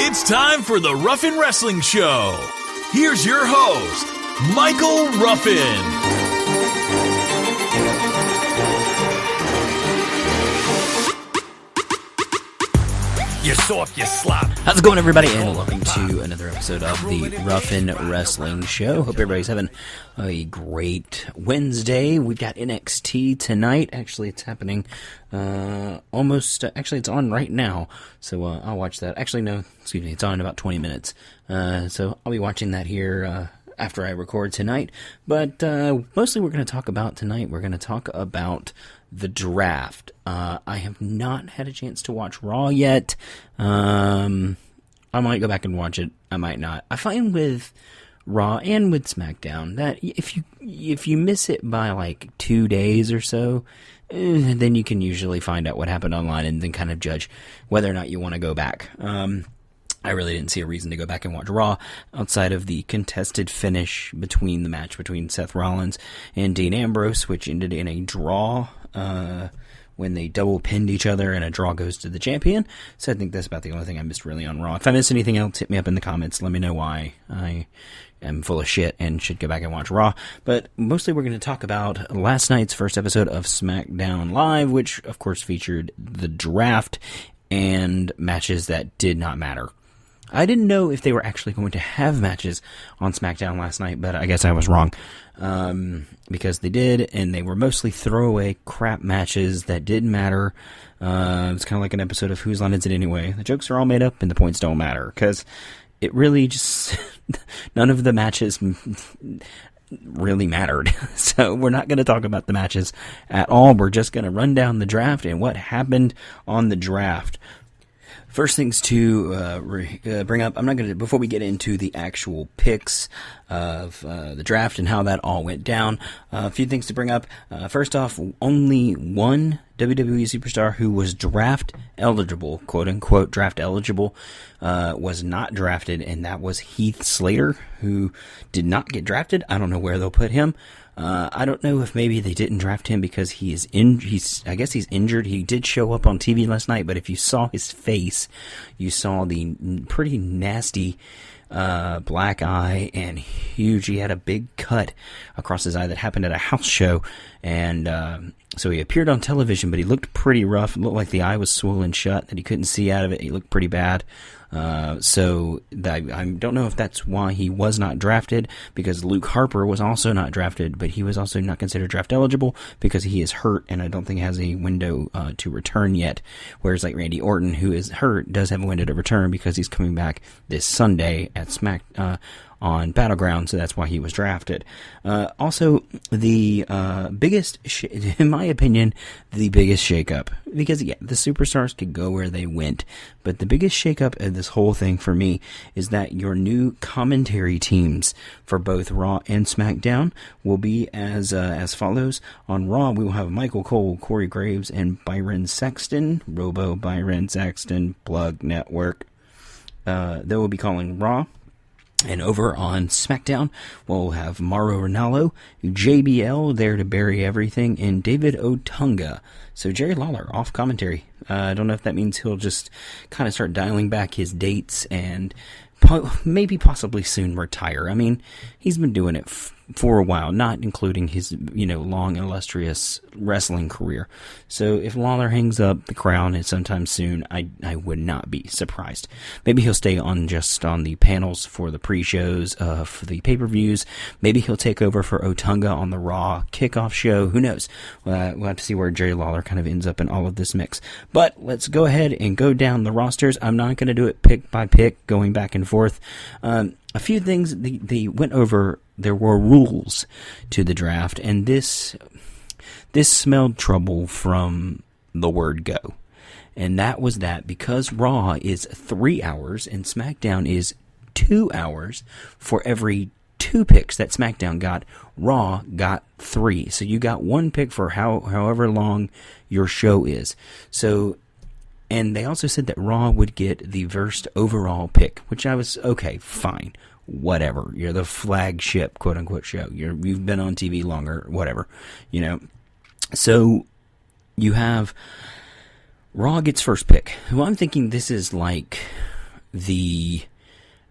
It's time for the Ruffin Wrestling Show. Here's your host, Michael Ruffin. You soft, you slop. How's it going, everybody? And welcome to another episode of the Ruffin Wrestling Show. Hope everybody's having a great Wednesday. We've got NXT tonight. Actually, it's happening it's on right now. So I'll watch that. Actually, no, excuse me, it's on in about 20 minutes. So I'll be watching that here after I record tonight. But mostly we're going to talk about tonight, we're going to talk about the draft. I have not had a chance to watch Raw yet. I might go back and watch it. I might not. I find with Raw and with SmackDown that if you miss it by like 2 days or so, then you can usually find out what happened online and then kind of judge whether or not you want to go back. I really didn't see a reason to go back and watch Raw outside of the contested finish between the match between Seth Rollins and Dean Ambrose, which ended in a draw when they double pinned each other, and a draw goes to the champion. So I think that's about the only thing I missed really on Raw. If I missed anything else, hit me up in the comments. Let me know why I am full of shit and should go back and watch Raw. But mostly we're going to talk about last night's first episode of SmackDown Live, which of course featured the draft and matches that did not matter. I didn't know if they were actually going to have matches on SmackDown last night, but I guess I was wrong. Because they did, and they were mostly throwaway crap matches that didn't matter. It's kind of like an episode of Whose Line Is It Anyway? The jokes are all made up and the points don't matter, because it really just... none of the matches really mattered. So we're not going to talk about the matches at all. We're just going to run down the draft and what happened on the draft. First things to bring up, I'm not going to, before we get into the actual picks of the draft and how that all went down, a few things to bring up. First off, only one WWE superstar who was draft eligible, quote unquote draft eligible, was not drafted, and that was Heath Slater, who did not get drafted. I don't know where they'll put him. I don't know if maybe they didn't draft him because I guess he's injured. He did show up on TV last night, but if you saw his face, you saw the pretty nasty black eye and huge. He had a big cut across his eye that happened at a house show, and so he appeared on television, but he looked pretty rough. It looked like the eye was swollen shut, that he couldn't see out of it. He looked pretty bad. So I don't know if that's why he was not drafted, because Luke Harper was also not drafted, but he was also not considered draft eligible because he is hurt, and I don't think has a window to return yet. Whereas like Randy Orton, who is hurt, does have a window to return because he's coming back this Sunday at on Battleground, so that's why he was drafted. Also, the biggest, in my opinion, the biggest shakeup, because yeah, the superstars could go where they went, but the biggest shakeup of this whole thing for me is that your new commentary teams for both Raw and SmackDown will be as follows. On Raw, we will have Michael Cole, Corey Graves, and Byron Saxton, Robo Byron Saxton, Plug Network. They will be calling Raw. And over on SmackDown, we'll have Mauro Ranallo, JBL there to bury everything, and David Otunga. So Jerry Lawler off commentary. I don't know if that means he'll just kind of start dialing back his dates and maybe possibly soon retire. I mean, he's been doing it for a while, not including his, long, illustrious wrestling career. So if Lawler hangs up the crown sometime soon, I would not be surprised. Maybe he'll stay on just on the panels for the pre-shows, for the pay-per-views. Maybe he'll take over for Otunga on the Raw kickoff show. Who knows? We'll have to see where Jerry Lawler kind of ends up in all of this mix. But let's go ahead and go down the rosters. I'm not going to do it pick by pick, going back and forth. A few things they went over. There were rules to the draft, and this smelled trouble from the word go. And that was that because Raw is 3 hours and SmackDown is 2 hours, for every 2 picks that SmackDown got, Raw got 3. So you got 1 pick for however long your show is. So, and they also said that Raw would get the worst overall pick, which I was, okay, fine. Whatever. You're the flagship, quote unquote, show. You've been on TV longer, whatever. So you have Raw gets first pick. Well, I'm thinking this is like the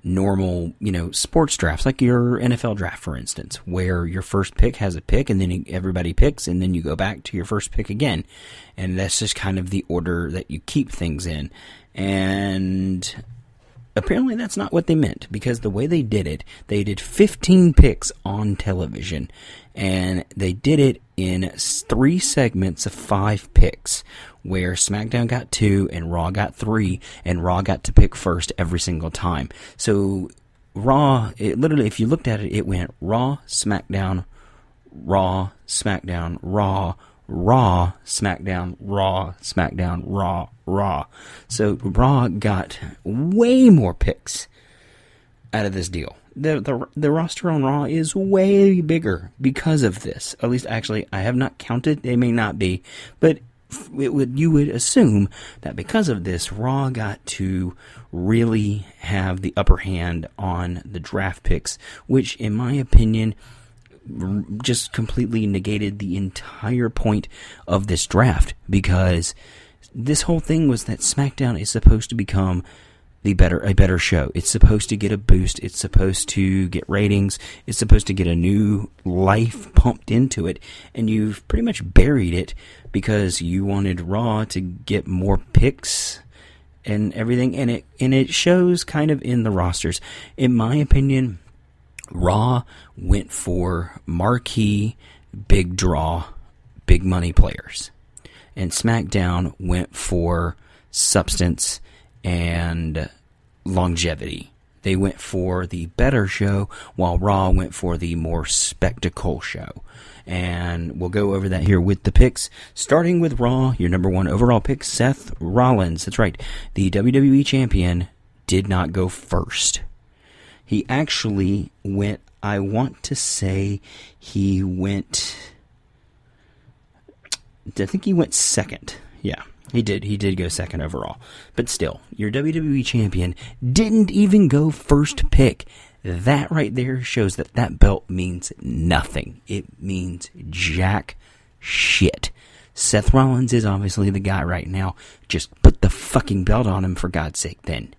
normal, sports drafts, like your NFL draft, for instance, where your first pick has a pick and then everybody picks and then you go back to your first pick again. And that's just kind of the order that you keep things in. And apparently that's not what they meant, because the way they did 15 picks on television, and they did it in 3 segments of 5 picks, where SmackDown got 2 and Raw got 3, and Raw got to pick first every single time. So Raw, it literally, if you looked at it, it went Raw, SmackDown, Raw, SmackDown, Raw, Raw, SmackDown, Raw, SmackDown, Raw, Raw. So Raw got way more picks out of this deal. The roster on Raw is way bigger because of this. At least, actually, I have not counted. They may not be, but you would assume that because of this, Raw got to really have the upper hand on the draft picks, which, in my opinion, just completely negated the entire point of this draft, because this whole thing was that SmackDown is supposed to become a better show. It's supposed to get a boost. It's supposed to get ratings. It's supposed to get a new life pumped into it, and you've pretty much buried it because you wanted Raw to get more picks and everything, and it shows kind of in the rosters. In my opinion, Raw went for marquee, big draw, big money players, and SmackDown went for substance and longevity. They went for the better show, while Raw went for the more spectacle show. And we'll go over that here with the picks. Starting with Raw, your number 1 overall pick, Seth Rollins. That's right, the WWE Champion did not go first. He actually went, I want to say he went, I think he went second. Yeah, he did. He did go second overall. But still, your WWE Champion didn't even go first pick. That right there shows that belt means nothing. It means jack shit. Seth Rollins is obviously the guy right now. Just put the fucking belt on him, for God's sake, then.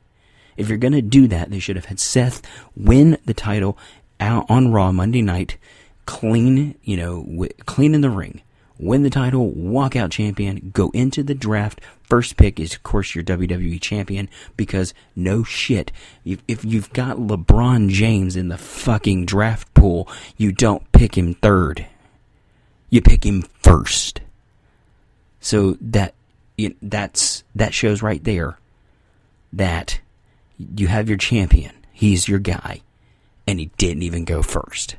If you're going to do that, they should have had Seth win the title out on Raw Monday night, clean in the ring, win the title, walk out champion, go into the draft. First pick is, of course, your WWE champion, because no shit, if you've got LeBron James in the fucking draft pool, you don't pick him third. You pick him first. So that shows right there that you have your champion. He's your guy. And he didn't even go first.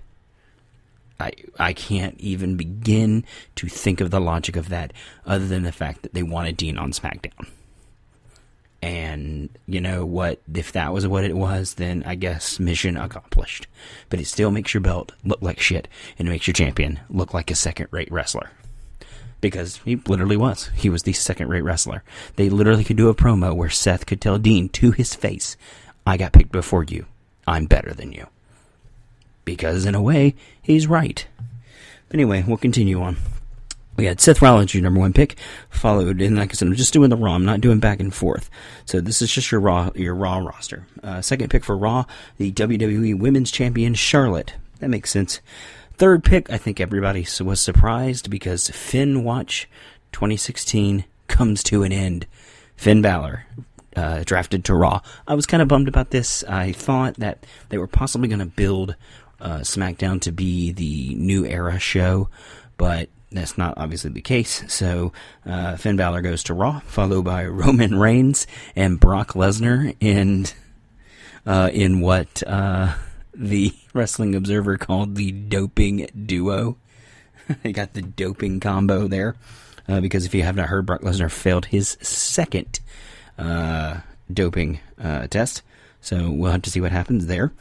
I can't even begin to think of the logic of that, other than the fact that they wanted Dean on SmackDown. And you know what? If that was what it was, then I guess mission accomplished. But it still makes your belt look like shit, and it makes your champion look like a second-rate wrestler. Because he literally was. He was the second-rate wrestler. They literally could do a promo where Seth could tell Dean to his face, I got picked before you. I'm better than you. Because, in a way, he's right. But anyway, we'll continue on. We had Seth Rollins, your number 1 pick, followed, and like I said, I'm just doing the Raw. I'm not doing back and forth. So this is just your Raw roster. Second pick for Raw, the WWE Women's Champion, Charlotte. That makes sense. Third pick, I think everybody was surprised, because Finn Watch 2016 comes to an end. Finn Balor, drafted to Raw. I was kind of bummed about this. I thought that they were possibly going to build SmackDown to be the new era show, but that's not obviously the case. So Finn Balor goes to Raw, followed by Roman Reigns and Brock Lesnar in what the Wrestling Observer called the doping duo. They got the doping combo there, because if you have not heard, Brock Lesnar failed his second doping test, so we'll have to see what happens there.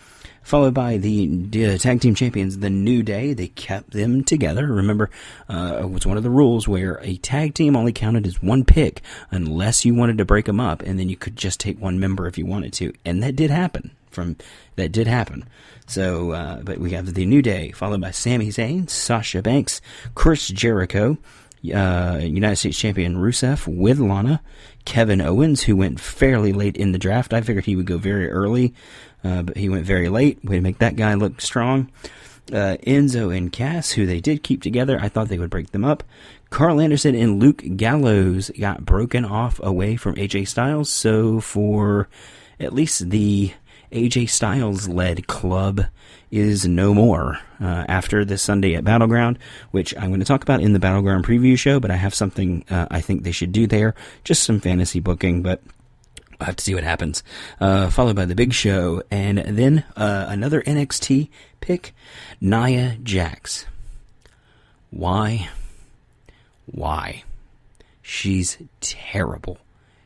Followed by the tag team champions, The New Day. They kept them together. Remember, it was one of the rules where a tag team only counted as 1 pick unless you wanted to break them up, and then you could just take 1 member if you wanted to, and that did happen. So, but we have The New Day, followed by Sami Zayn, Sasha Banks, Chris Jericho, United States champion Rusev with Lana, Kevin Owens, who went fairly late in the draft. I figured he would go very early, but he went very late. Way to make that guy look strong. Enzo and Cass, who they did keep together. I thought they would break them up. Carl Anderson and Luke Gallows got broken off away from AJ Styles, so for at least the AJ Styles-led club is no more after this Sunday at Battleground, which I'm going to talk about in the Battleground preview show, but I have something I think they should do there. Just some fantasy booking, but I'll have to see what happens. Followed by the big show, and then another NXT pick, Nia Jax. Why? She's terrible.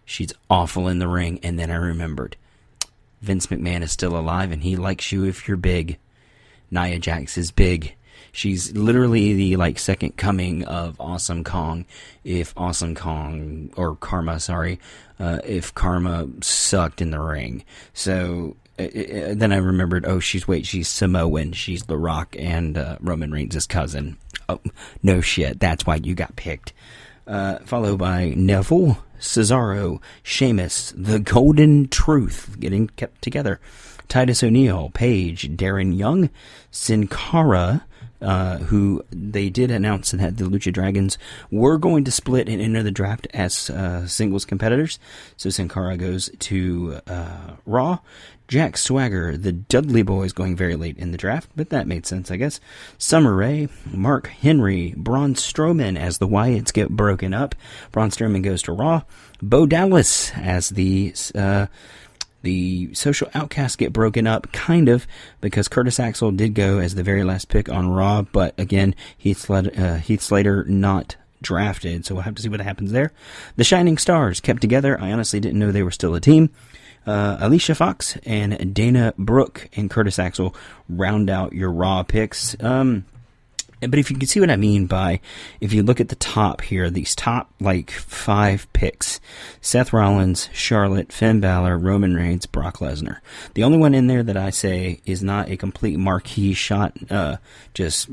She's awful in the ring, and then I remembered. Vince McMahon is still alive, and he likes you if you're big. Nia Jax is big. She's literally the second coming of Awesome Kong. If Awesome Kong or Karma, if Karma sucked in the ring. So then I remembered. Oh, she's Samoan. She's The Rock and Roman Reigns' cousin. Oh, no shit. That's why you got picked. Followed by Neville, Cesaro, Sheamus, The Golden Truth, getting kept together. Titus O'Neil, Paige, Darren Young, Sin Cara, who they did announce that the Lucha Dragons were going to split and enter the draft as singles competitors. So Sin Cara goes to Raw. Jack Swagger, the Dudley Boys, going very late in the draft, but that made sense, I guess. Summer Rae, Mark Henry, Braun Strowman as the Wyatts get broken up. Braun Strowman goes to Raw. Bo Dallas as the Social Outcasts get broken up, kind of, because Curtis Axel did go as the very last pick on Raw, but again, Heath Slater not drafted, so we'll have to see what happens there. The Shining Stars kept together. I honestly didn't know they were still a team. Alicia Fox and Dana Brooke and Curtis Axel round out your Raw picks. But if you can see what I mean by, if you look at the top here, these top 5 picks: Seth Rollins, Charlotte, Finn Balor, Roman Reigns, Brock Lesnar. The only one in there that I say is not a complete marquee shot, just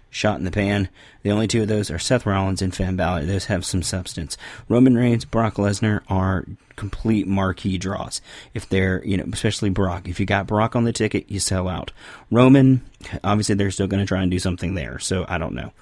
shot in the pan. The only two of those are Seth Rollins and Finn Balor. Those have some substance. Roman Reigns, Brock Lesnar are complete marquee draws. If they're, especially Brock. If you got Brock on the ticket, you sell out. Roman, obviously they're still going to try and do something there, so I don't know.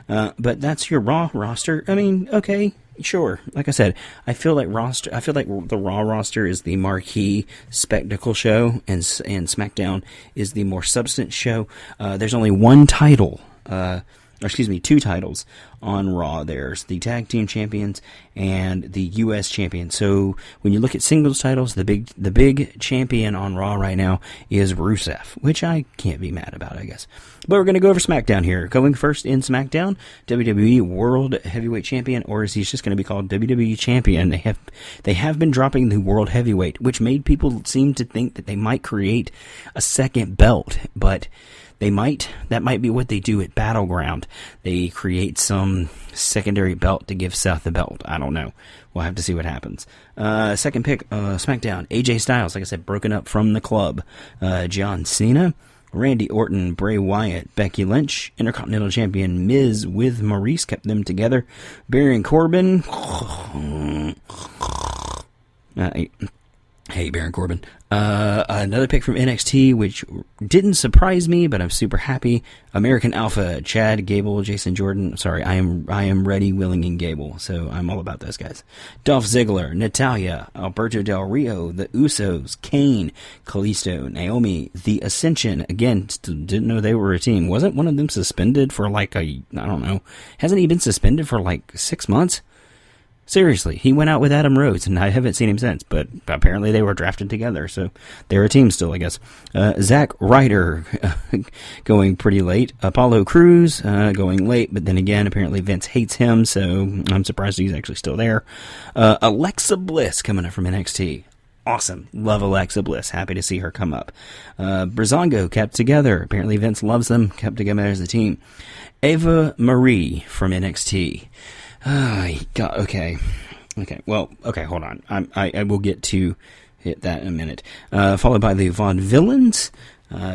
But that's your Raw roster. I mean, okay, sure. Like I said, I feel like the Raw roster is the marquee spectacle show, and SmackDown is the more substance show. There's only one title, two titles on Raw. There's the Tag Team Champions and the U.S. Champion. So when you look at singles titles, the big champion on Raw right now is Rusev, which I can't be mad about, I guess. But we're going to go over SmackDown here. Going first in SmackDown, WWE World Heavyweight Champion, or is he just going to be called WWE Champion? They have been dropping the World Heavyweight, which made people seem to think that they might create a second belt, but that might be what they do at Battleground. They create some secondary belt to give Seth the belt. I don't know. We'll have to see what happens. Second pick, SmackDown, AJ Styles, like I said, broken up from the club. John Cena, Randy Orton, Bray Wyatt, Becky Lynch, Intercontinental Champion Miz with Maurice kept them together. Baron Corbin. Hey, Baron Corbin. Another pick from NXT, which didn't surprise me, but I'm super happy. American Alpha, Chad Gable, Jason Jordan. Sorry, I am ready, willing, and Gable, so I'm all about those guys. Dolph Ziggler, Natalya, Alberto Del Rio, The Usos, Kane, Kalisto, Naomi, The Ascension. Again, didn't know they were a team. Wasn't one of them suspended for I don't know. Hasn't he been suspended for 6 months? Seriously, he went out with Adam Rose, and I haven't seen him since, but apparently they were drafted together, so they're a team still, I guess. Zack Ryder going pretty late. Apollo Crews going late, but then again, apparently Vince hates him, so I'm surprised he's actually still there. Alexa Bliss coming up from NXT. Awesome. Love Alexa Bliss. Happy to see her come up. Breezango kept together. Apparently Vince loves them. Kept together as a team. Ava Marie from NXT. Okay. Well, okay, hold on. I will get to hit that in a minute. Followed by the Vaudevillains.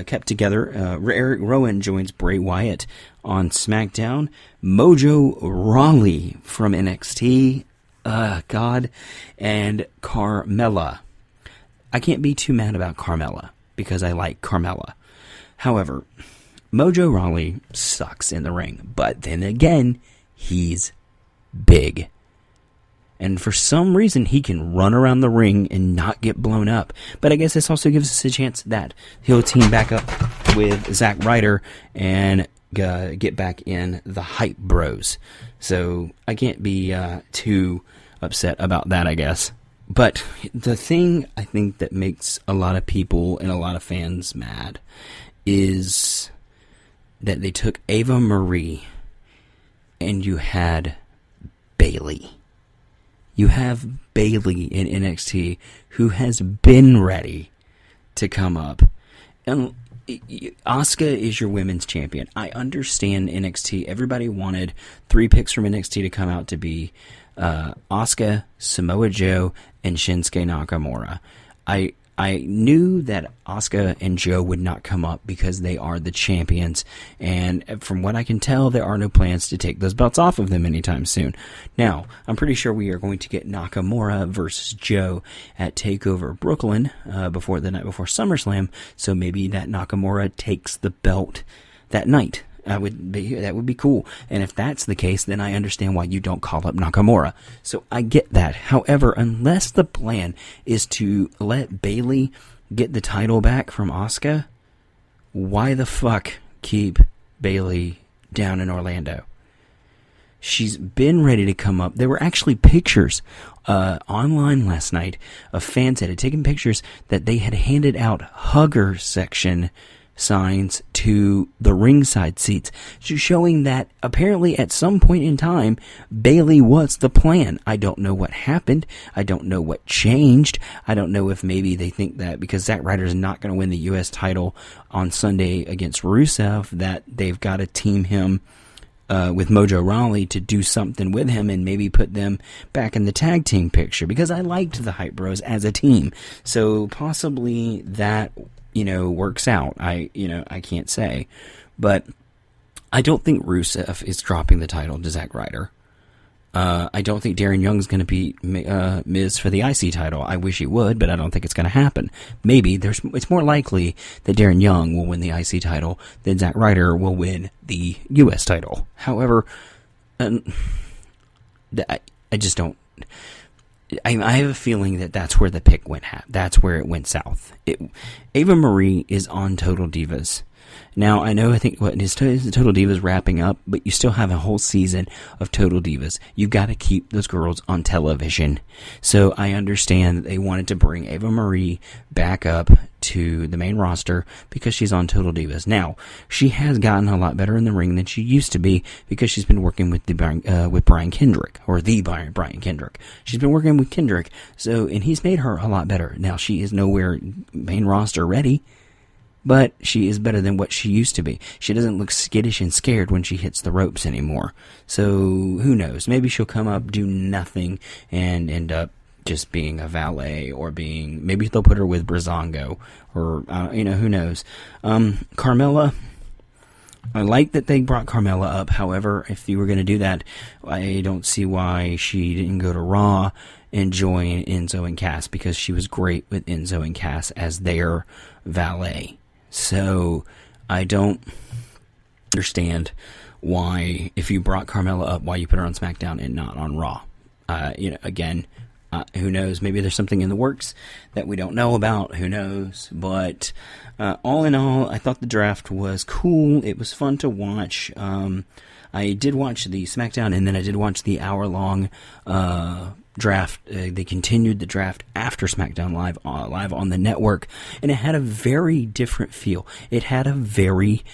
kept together. Eric Rowan joins Bray Wyatt on SmackDown. Mojo Rawley from NXT, God, and Carmella. I can't be too mad about Carmella because I like Carmella. However, Mojo Rawley sucks in the ring, but then again, he's big. And for some reason, he can run around the ring and not get blown up. But I guess this also gives us a chance that he'll team back up with Zack Ryder and get back in the Hype Bros. So I can't be too upset about that, I guess. But the thing I think that makes a lot of people and a lot of fans mad is that they took Ava Marie and you had Bayley. You have Bayley in NXT who has been ready to come up. And Asuka is your women's champion. I understand NXT. Everybody wanted 3 picks from NXT to come out to be Asuka, Samoa Joe, and Shinsuke Nakamura. I knew that Asuka and Joe would not come up because they are the champions, and from what I can tell, there are no plans to take those belts off of them anytime soon. Now, I'm pretty sure we are going to get Nakamura versus Joe at TakeOver Brooklyn before the night before SummerSlam, so maybe that Nakamura takes the belt that night. That would be cool. And if that's the case, then I understand why you don't call up Nakamura. So I get that. However, unless the plan is to let Bayley get the title back from Asuka, why the fuck keep Bayley down in Orlando? She's been ready to come up. There were actually pictures online last night of fans that had taken pictures that they had handed out hugger section signs to the ringside seats, showing that apparently at some point in time, Bayley was the plan. I don't know what happened. I don't know what changed. I don't know if maybe they think that because Zack Ryder is not going to win the U.S. title on Sunday against Rusev, that they've got to team him with Mojo Rawley to do something with him and maybe put them back in the tag team picture, because I liked the Hype Bros as a team. So possibly that works out. I can't say. But I don't think Rusev is dropping the title to Zack Ryder. I don't think Darren Young's going to beat Miz for the IC title. I wish he would, but I don't think it's going to happen. Maybe it's more likely that Darren Young will win the IC title than Zack Ryder will win the US title. However, I just don't. I have a feeling that that's where the pick went. That's where it went south. Ava Marie is on Total Divas. Now, I think Total Divas wrapping up, but you still have a whole season of Total Divas. You've got to keep those girls on television. So I understand that they wanted to bring Ava Marie back up to the main roster because she's on Total Divas. Now, she has gotten a lot better in the ring than she used to be because she's been working with Brian Kendrick, or the Brian Kendrick. She's been working with Kendrick, and he's made her a lot better. Now, she is nowhere main roster ready, but she is better than what she used to be. She doesn't look skittish and scared when she hits the ropes anymore. So, who knows? Maybe she'll come up, do nothing, and end up just being a valet, or maybe they'll put her with Breezango, or, who knows. Carmella, I like that they brought Carmella up. However, if you were going to do that, I don't see why she didn't go to Raw and join Enzo and Cass, because she was great with Enzo and Cass as their valet. So, I don't understand why, if you brought Carmella up, why you put her on SmackDown and not on Raw. Who knows? Maybe there's something in the works that we don't know about. Who knows? But all in all, I thought the draft was cool. It was fun to watch. I did watch the SmackDown, and then I did watch the hour-long draft. They continued the draft after SmackDown live on the network, and it had a very different feel. It had a very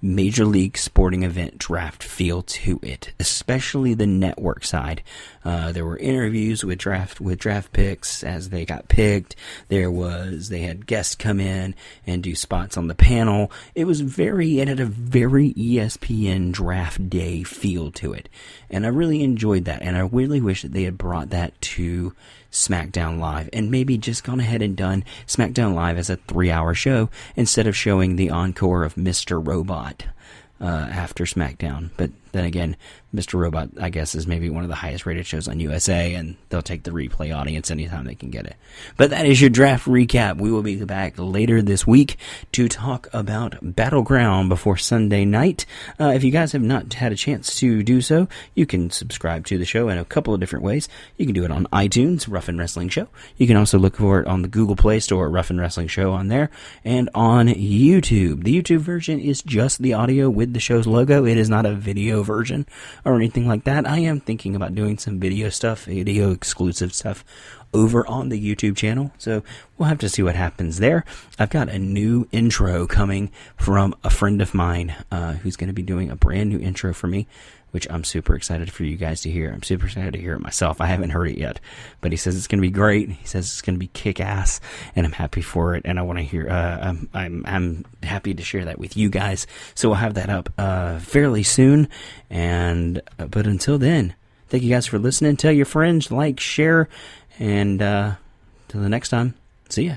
major league sporting event draft feel to it, especially the network side. There were interviews with draft picks as they got picked. They had guests come in and do spots on the panel. It had a very ESPN draft day feel to it. And I really enjoyed that. And I really wish that they had brought that to SmackDown Live and maybe just gone ahead and done SmackDown Live as a 3-hour show instead of showing the encore of Mr. Robot after SmackDown. But then again, Mr. Robot, I guess, is maybe one of the highest rated shows on USA, and they'll take the replay audience anytime they can get it. But that is your draft recap. We will be back later this week to talk about Battleground before Sunday night. If you guys have not had a chance to do so, you can subscribe to the show in a couple of different ways. You can do it on iTunes, Rough and Wrestling Show. You can also look for it on the Google Play Store, Rough and Wrestling Show on there, and on YouTube. The YouTube version is just the audio with the show's logo. It is not a video version or anything like that. I am thinking about doing some video exclusive stuff over on the YouTube channel, so we'll have to see what happens there. I've got a new intro coming from a friend of mine who's going to be doing a brand new intro for me, which I'm super excited for you guys to hear. I'm super excited to hear it myself. I haven't heard it yet, but he says it's going to be great. He says it's going to be kick-ass, and I'm happy for it, and I want to hear, I'm happy to share that with you guys, so we'll have that up fairly soon, but until then, thank you guys for listening. Tell your friends, like, share, and till the next time, see ya.